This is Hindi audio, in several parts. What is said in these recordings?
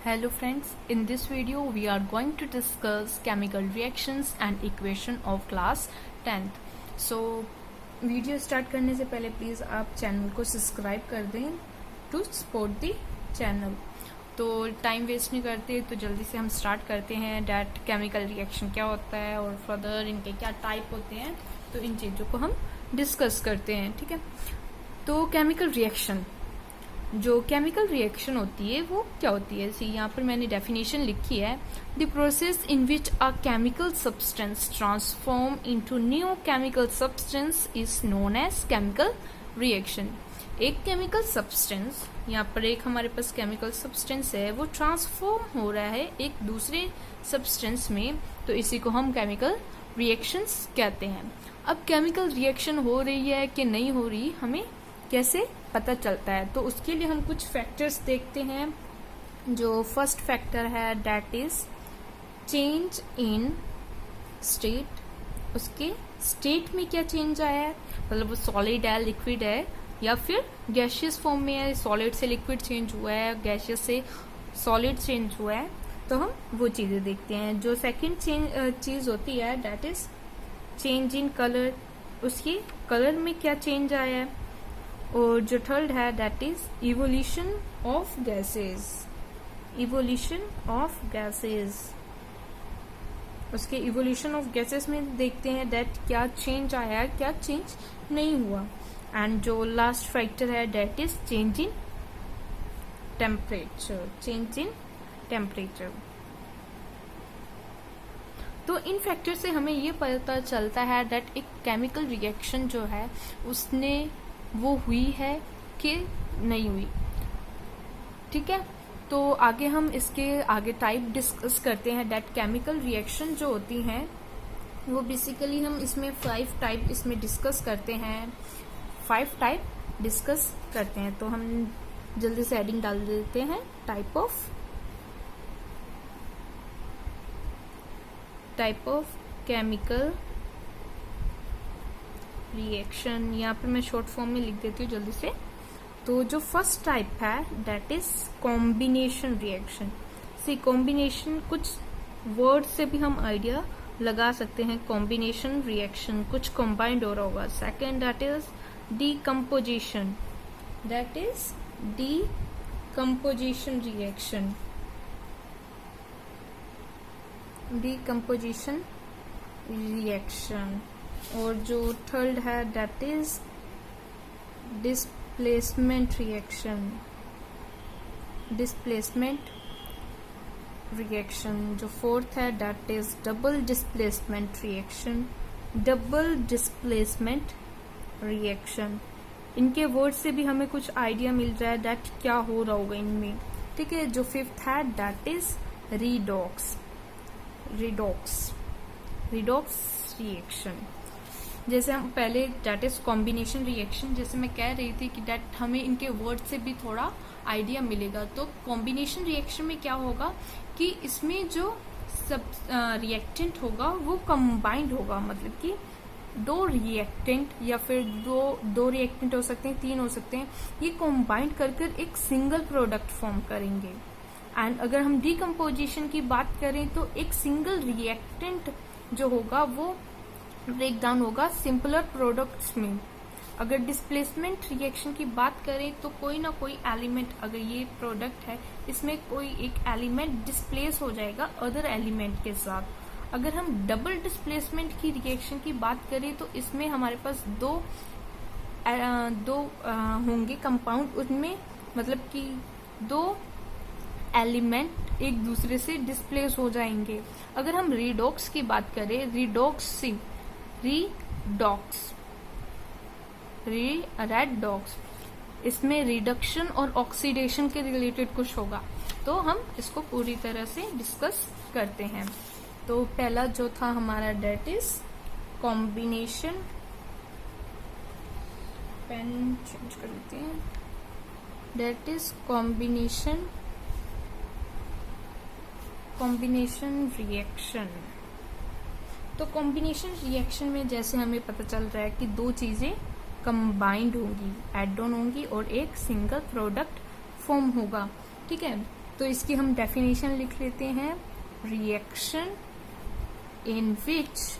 Hello friends, in this video we are going to discuss chemical reactions and equation of class 10th. So video start करने से पहले प्लीज़ आप चैनल को सब्सक्राइब कर दें टू सपोर्ट दी चैनल। तो टाइम वेस्ट नहीं करते तो जल्दी से हम स्टार्ट करते हैं डैट केमिकल रिएक्शन क्या होता है और फर्दर इनके क्या टाइप होते हैं, तो इन चीज़ों को हम डिस्कस करते हैं। ठीक है, तो केमिकल रिएक्शन, जो केमिकल रिएक्शन होती है वो क्या होती है। सी यहाँ पर मैंने डेफिनेशन लिखी है, the process in which a chemical substance transform into new chemical substance is known as chemical reaction. एक केमिकल सब्सटेंस, यहाँ पर एक हमारे पास केमिकल सब्सटेंस है, वो ट्रांसफॉर्म हो रहा है एक दूसरे सब्सटेंस में, तो इसी को हम केमिकल रिएक्शंस कहते हैं। अब केमिकल रिएक्शन हो रही है कि नहीं हो रही हमें कैसे पता चलता है, तो उसके लिए हम कुछ फैक्टर्स देखते हैं। जो फर्स्ट फैक्टर है that is change in state. उसके स्टेट में क्या चेंज आया है, मतलब वो सॉलिड है, लिक्विड है, या फिर गैशियस फॉर्म में है, सॉलिड से लिक्विड चेंज हुआ है, गैशियस से सॉलिड चेंज हुआ है, तो हम वो चीजें देखते हैं। जो सेकंड चीज होती है that is change in colour. उसके कलर में क्या चेंज आया है। और जो थर्ड है that is evolution of gases. Evolution of gases, उसके इवोल्यूशन ऑफ गैसेस में देखते हैं दैट क्या चेंज आया है, क्या चेंज नहीं हुआ। एंड जो लास्ट फैक्टर है that is change in temperature. Change in temperature, तो इन फैक्टर से हमें ये पता चलता है दैट एक केमिकल रिएक्शन जो है उसने वो हुई है कि नहीं हुई। ठीक है, तो आगे हम इसके आगे टाइप डिस्कस करते हैं दैट केमिकल रिएक्शन जो होती हैं वो बेसिकली हम इसमें 5 टाइप इसमें डिस्कस करते हैं। 5 टाइप डिस्कस करते हैं, तो हम जल्दी से हेडिंग डाल देते हैं टाइप ऑफ केमिकल रिएक्शन। यहाँ पे मैं शॉर्ट फॉर्म में लिख देती हूँ जल्दी से। तो जो फर्स्ट टाइप है that is combination reaction. See combination, कुछ वर्ड से भी हम आइडिया लगा सकते हैं। कॉम्बिनेशन रिएक्शन कुछ कंबाइंड हो रहा होगा। Second that is decomposition. That is decomposition reaction. Decomposition reaction. और जो थर्ड है that is displacement reaction. Displacement reaction. जो फोर्थ है that is double displacement reaction. Double displacement reaction. इनके वर्ड से भी हमें कुछ आइडिया मिल रहा है दैट क्या हो रहा होगा इनमें। ठीक है, जो फिफ्थ है that is redox. Redox reaction. जैसे हम पहले दैट इज कॉम्बिनेशन रिएक्शन, जैसे मैं कह रही थी कि दैट हमें इनके वर्ड से भी थोड़ा आइडिया मिलेगा। तो कॉम्बिनेशन रिएक्शन में क्या होगा कि इसमें जो सब रिएक्टेंट होगा वो कंबाइंड होगा, मतलब कि दो रिएक्टेंट या फिर दो रिएक्टेंट हो सकते हैं, 3 हो सकते हैं, ये कंबाइंड कर एक सिंगल प्रोडक्ट फॉर्म करेंगे। एंड अगर हम डीकम्पोजिशन की बात करें तो एक सिंगल रिएक्टेंट जो होगा वो ब्रेक डाउन होगा सिंपलर प्रोडक्ट्स में। अगर डिस्प्लेसमेंट रिएक्शन की बात करें तो कोई ना कोई एलिमेंट, अगर ये प्रोडक्ट है इसमें कोई एक एलिमेंट डिस्प्लेस हो जाएगा अदर एलिमेंट के साथ। अगर हम डबल डिस्प्लेसमेंट की रिएक्शन की बात करें तो इसमें हमारे पास दो होंगे कंपाउंड, उनमें मतलब कि 2 एलिमेंट एक दूसरे से डिस्प्लेस हो जाएंगे। अगर हम रिडॉक्स की बात करें, रेडॉक्स, इसमें रिडक्शन और ऑक्सीडेशन के रिलेटेड कुछ होगा, तो हम इसको पूरी तरह से डिस्कस करते हैं। तो पहला जो था हमारा that is combination. Pen change कर लेते हैं। That is combination reaction. तो कॉम्बिनेशन रिएक्शन में जैसे हमें पता चल रहा है कि 2 चीजें कंबाइंड होंगी, एड ऑन होंगी और एक सिंगल प्रोडक्ट फॉर्म होगा। ठीक है, तो इसकी हम डेफिनेशन लिख लेते हैं, reaction in which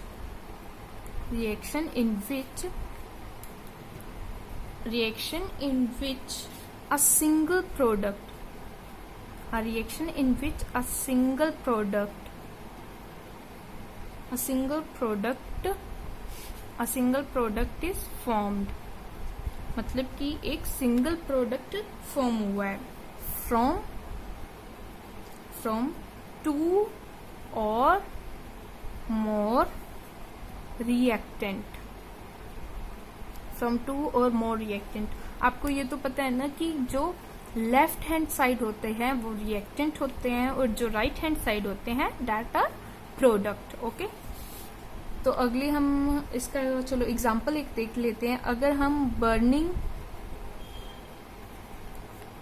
a single product is formed, मतलब कि एक सिंगल प्रोडक्ट फॉर्म हुआ है फ्रॉम टू और मोर रिएक्टेंट। आपको ये तो पता है ना कि जो लेफ्ट हैंड साइड होते हैं वो रिएक्टेंट होते हैं और जो राइट हैंड साइड होते हैं दैट आर प्रोडक्ट। ओके, तो अगले हम इसका चलो एग्जांपल एक देख लेते हैं। अगर हम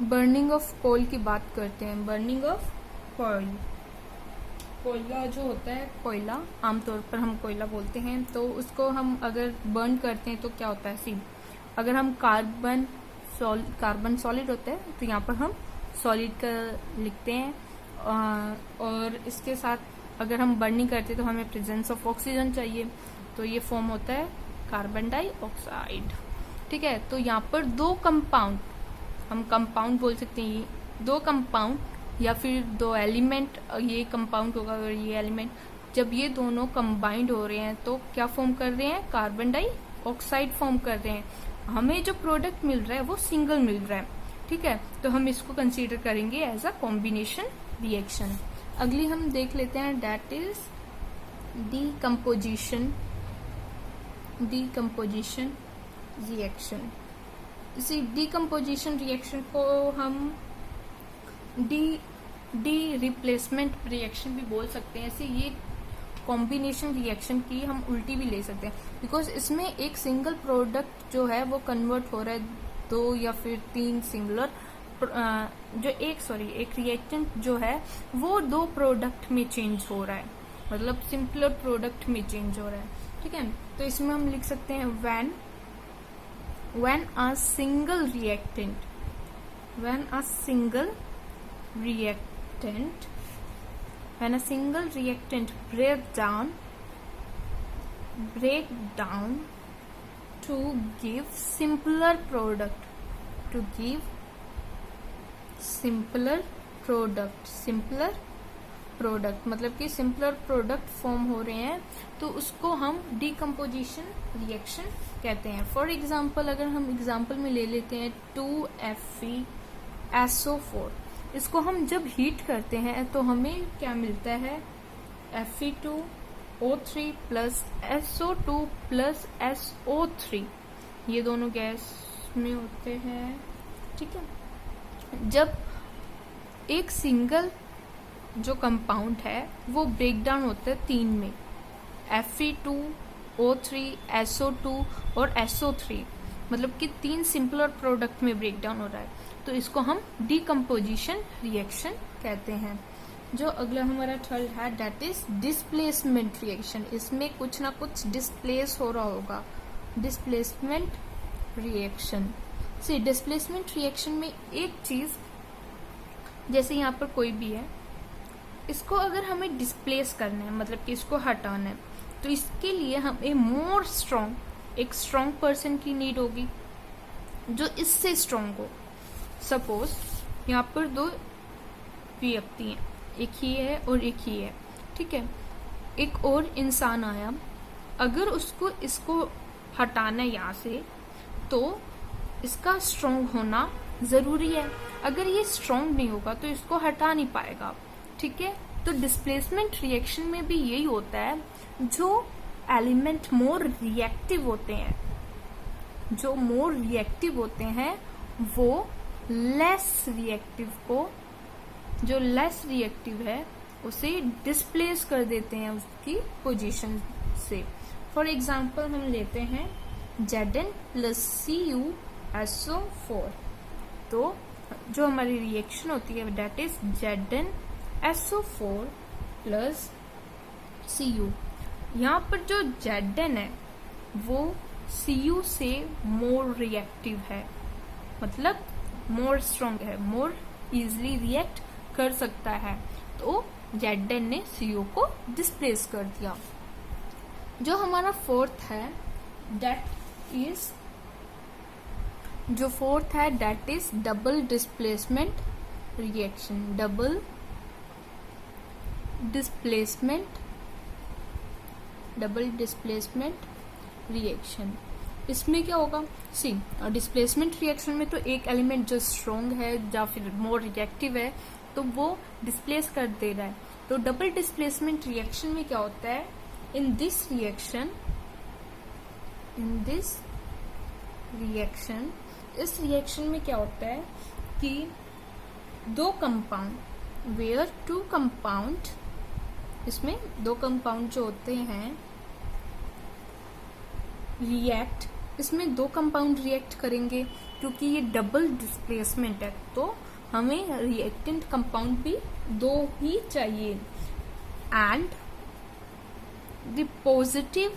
बर्निंग ऑफ कोल की बात करते हैं, बर्निंग ऑफ कोयला जो होता है, कोयला आमतौर पर हम कोयला बोलते हैं, तो उसको हम अगर बर्न करते हैं तो क्या होता है, सी अगर हम कार्बन सॉलिड होता है तो यहाँ पर हम सॉलिड का लिखते हैं, और इसके साथ अगर हम बर्निंग करते हैं तो हमें प्रेजेंस ऑफ ऑक्सीजन चाहिए, तो ये फॉर्म होता है कार्बन डाइऑक्साइड। ठीक है, तो यहाँ पर दो कंपाउंड, हम कंपाउंड बोल सकते हैं, दो कंपाउंड या फिर दो एलिमेंट, ये कंपाउंड होगा और ये एलिमेंट, जब ये दोनों कंबाइंड हो रहे हैं तो क्या फॉर्म कर रहे हैं, कार्बन डाइऑक्साइड फॉर्म कर रहे हैं। हमें जो प्रोडक्ट मिल रहा है वो सिंगल मिल रहा है। ठीक है, तो हम इसको कंसीडर करेंगे एज अ कॉम्बिनेशन रिएक्शन। अगली हम देख लेते हैं, दैट इज डीकम्पोजिशन रिएक्शन। इसी डीकम्पोजिशन रिएक्शन को हम डी रिप्लेसमेंट रिएक्शन भी बोल सकते हैं। ऐसे ये कॉम्बिनेशन रिएक्शन की हम उल्टी भी ले सकते हैं, बिकॉज इसमें एक सिंगल प्रोडक्ट जो है वो कन्वर्ट हो रहा है दो या फिर तीन सिंगुलर, एक रिएक्टेंट जो है वो दो प्रोडक्ट में चेंज हो रहा है, मतलब सिंपलर प्रोडक्ट में चेंज हो रहा है। ठीक है, तो इसमें हम लिख सकते हैं when a single reactant break down to give simpler product, मतलब कि सिंपलर प्रोडक्ट फॉर्म हो रहे हैं, तो उसको हम डीकम्पोजिशन रिएक्शन कहते हैं। फॉर एग्जाम्पल अगर हम एग्जाम्पल में ले लेते हैं 2FeSO4, इसको हम जब हीट करते हैं तो हमें क्या मिलता है, Fe2O3 plus SO2 plus SO3, ये दोनों गैस में होते हैं। ठीक है, जब एक सिंगल जो कंपाउंड है वो ब्रेक डाउन होता है तीन में, Fe2O3 SO2 और SO3, मतलब कि तीन सिंपलर प्रोडक्ट में ब्रेक डाउन हो रहा है, तो इसको हम डीकम्पोजिशन रिएक्शन कहते हैं। जो अगला हमारा थर्ड है दैट इज डिस्प्लेसमेंट रिएक्शन। इसमें कुछ ना कुछ डिस्प्लेस हो रहा होगा, डिस्प्लेसमेंट रिएक्शन। सी डिस्प्लेसमेंट रिएक्शन में एक चीज, जैसे यहाँ पर कोई भी है, इसको अगर हमें डिस्प्लेस करना है, मतलब कि इसको हटाना है, तो इसके लिए हमें मोर स्ट्रॉन्ग, एक स्ट्रॉन्ग पर्सन की नीड होगी जो इससे स्ट्रॉन्ग हो। सपोज यहाँ पर दो व्यक्ति हैं, एक ही है और एक ही है। ठीक है, एक और इंसान आया, अगर उसको इसको हटाना है यहाँ से, तो इसका स्ट्रॉन्ग होना जरूरी है। अगर ये स्ट्रॉन्ग नहीं होगा तो इसको हटा नहीं पाएगा। ठीक है, तो डिस्प्लेसमेंट रिएक्शन में भी यही होता है, जो एलिमेंट मोर रिएक्टिव होते हैं, वो लेस रिएक्टिव है उसे डिस्प्लेस कर देते हैं उसकी पोजीशन से। फॉर एग्जाम्पल हम लेते हैं Zn प्लस CuSO4, तो जो हमारी रिएक्शन होती है that is ZnSO4 plus Cu। यहाँ पर जो Zn है वो Cu से मोर रिएक्टिव है, मतलब मोर स्ट्रॉन्ग है, मोर इजिली रिएक्ट कर सकता है, तो Zn ने CO को डिस्प्लेस कर दिया। जो हमारा फोर्थ है that is double displacement reaction. Double displacement reaction, इसमें क्या होगा, सी डिस्प्लेसमेंट रिएक्शन में तो एक एलिमेंट जो स्ट्रॉन्ग है या फिर मोर रिएक्टिव है तो वो डिस्प्लेस कर दे रहा है। तो डबल डिस्प्लेसमेंट रिएक्शन में क्या होता है, इन दिस रिएक्शन इस रिएक्शन में क्या होता है कि दो कंपाउंड वेयर टू कंपाउंड, इसमें दो कंपाउंड जो होते हैं रिएक्ट, इसमें दो कंपाउंड रिएक्ट करेंगे क्योंकि ये डबल डिस्प्लेसमेंट है तो हमें रिएक्टेंट कंपाउंड भी दो ही चाहिए। And the positive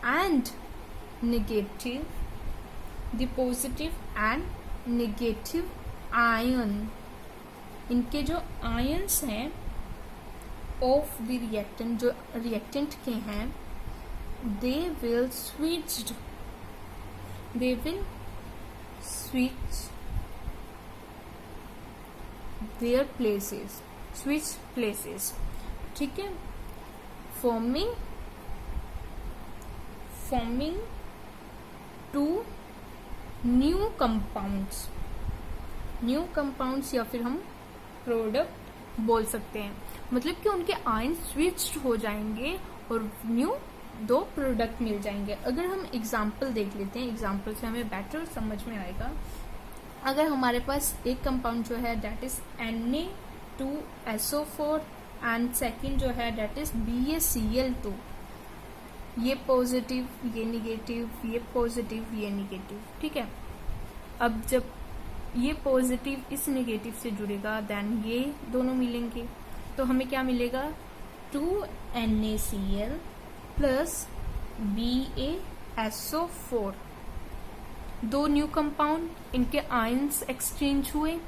and negative ion, इनके जो आयंस हैं ऑफ द रिएक्टेंट, जो रिएक्टेंट के हैं, they will switch their places, ठीक है, forming two new compounds या फिर हम प्रोडक्ट बोल सकते हैं। मतलब कि उनके आयन स्विच्ड हो जाएंगे और न्यू दो प्रोडक्ट मिल जाएंगे। अगर हम एग्जाम्पल देख लेते हैं, एग्जाम्पल से हमें बेटर समझ में आएगा। अगर हमारे पास एक कंपाउंड जो है that is Na2SO4 and second जो है दैट इज BaCl2, ये पॉजिटिव ये निगेटिव, ये पॉजिटिव ये निगेटिव, ठीक है। अब जब ये पॉजिटिव इस निगेटिव से जुड़ेगा देन ये दोनों मिलेंगे तो हमें क्या मिलेगा, 2NaCl प्लस BaSO4, दो न्यू कंपाउंड, इनके आयंस एक्सचेंज हुए,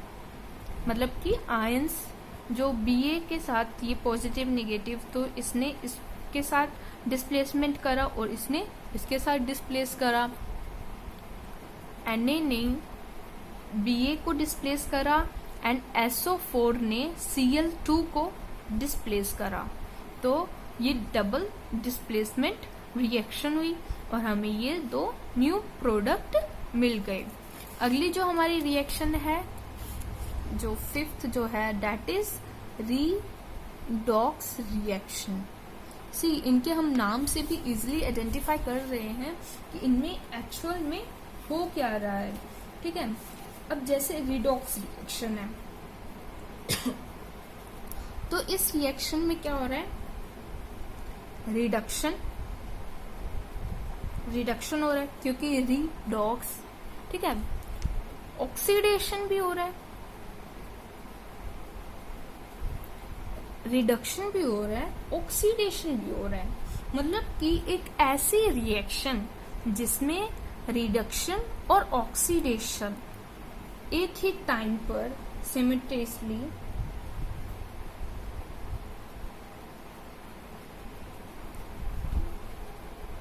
मतलब कि आयंस जो Ba के साथ ये पॉजिटिव निगेटिव, तो इसने इसके साथ डिस्प्लेसमेंट करा और इसने इसके साथ डिस्प्लेस करा। Na ने Ba को डिस्प्लेस करा एंड SO4 ने Cl2 को डिस्प्लेस करा, तो ये डबल डिस्प्लेसमेंट रिएक्शन हुई और हमें ये दो न्यू प्रोडक्ट मिल गए। अगली जो हमारी रिएक्शन है, जो फिफ्थ जो है दैट इज रीडॉक्स रिएक्शन। सी इनके हम नाम से भी इजिली आइडेंटिफाई कर रहे हैं कि इनमें एक्चुअल में हो क्या रहा है, ठीक है। अब जैसे रिडॉक्स रिएक्शन है तो इस रिएक्शन में क्या हो रहा है, रिडक्शन हो रहा है क्योंकि रिडॉक्स, ठीक है। ऑक्सीडेशन भी हो रहा है, रिडक्शन भी हो रहा है, ऑक्सीडेशन भी हो रहा है। मतलब कि एक ऐसी रिएक्शन जिसमें रिडक्शन और ऑक्सीडेशन एक ही टाइम पर सिमिल्टेनियसली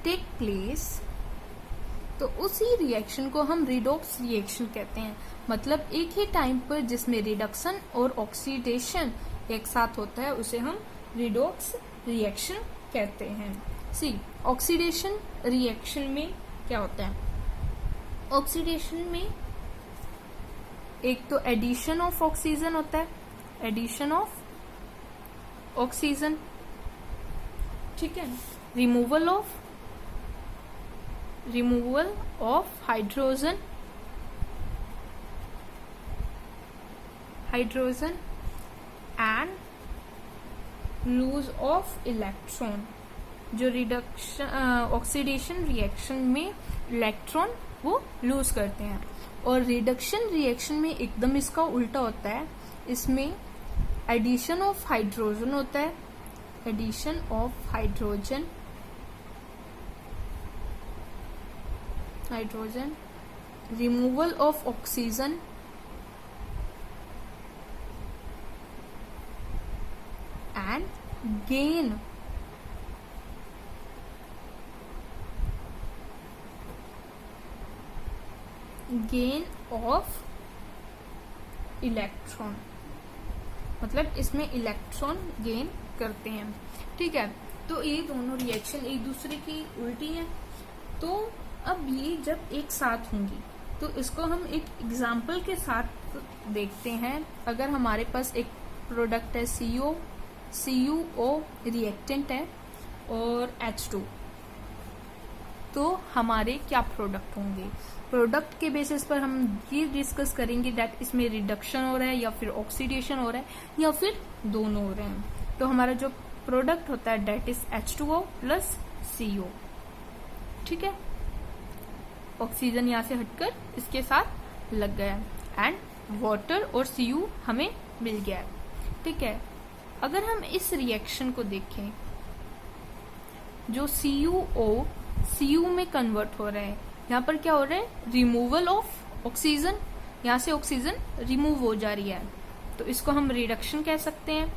टेक प्लेस, तो उसी रिएक्शन को हम रिडॉक्स रिएक्शन कहते हैं। मतलब एक ही टाइम पर जिसमें रिडक्शन और ऑक्सीडेशन एक साथ होता है उसे हम रिडॉक्स रिएक्शन कहते हैं। सी ऑक्सीडेशन रिएक्शन में क्या होता है, ऑक्सीडेशन में एक तो एडिशन ऑफ ऑक्सीजन होता है, एडिशन ऑफ ऑक्सीजन, ठीक है, removal of hydrogen and lose of electron. जो रिडक्शन ऑक्सीडेशन रिएक्शन में इलेक्ट्रॉन वो लूज करते हैं, और रिडक्शन रिएक्शन में एकदम इसका उल्टा होता है। इसमें एडिशन ऑफ हाइड्रोजन होता है, addition of hydrogen removal of oxygen and gain of electron, मतलब इसमें इलेक्ट्रॉन गेन करते हैं। ठीक है, तो ये दोनों रिएक्शन एक दूसरे की उल्टी हैं। तो अब ये जब एक साथ होंगी तो इसको हम एक एग्जाम्पल के साथ देखते हैं। अगर हमारे पास एक प्रोडक्ट है CuO रिएक्टेंट है और H2, तो हमारे क्या प्रोडक्ट होंगे। प्रोडक्ट के बेसिस पर हम ये डिस्कस करेंगे दैट इसमें रिडक्शन हो रहा है या फिर ऑक्सीडेशन हो रहा है या फिर दोनों हो रहे हैं। तो हमारा जो प्रोडक्ट होता है that is H2O plus CO। ठीक है, ऑक्सीजन यहाँ से हटकर इसके साथ लग गया एंड वाटर और Cu हमें मिल गया है। ठीक है, अगर हम इस रिएक्शन को देखें, जो CuO Cu में कन्वर्ट हो रहा है, यहाँ पर क्या हो रहा है, रिमूवल ऑफ ऑक्सीजन, यहाँ से ऑक्सीजन रिमूव हो जा रही है, तो इसको हम रिडक्शन कह सकते हैं।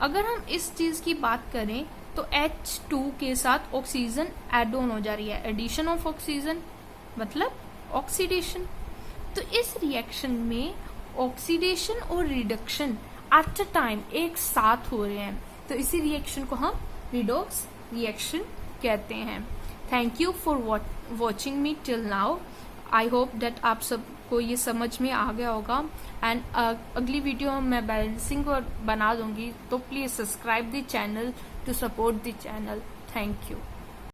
अगर हम इस चीज की बात करें तो H2 के साथ ऑक्सीजन एड ऑन हो जा रही है, एडिशन ऑफ ऑक्सीजन मतलब ऑक्सीडेशन। तो इस रिएक्शन में ऑक्सीडेशन और रिडक्शन एट अ टाइम एक साथ हो रहे हैं, तो इसी रिएक्शन को हम रिडॉक्स रिएक्शन कहते हैं। Thank you for watching me till now. I hope that आप सबको ये समझ में आ गया होगा एंड अगली वीडियो मैं बैलेंसिंग बना दूंगी, तो please subscribe the channel to support the channel. Thank you.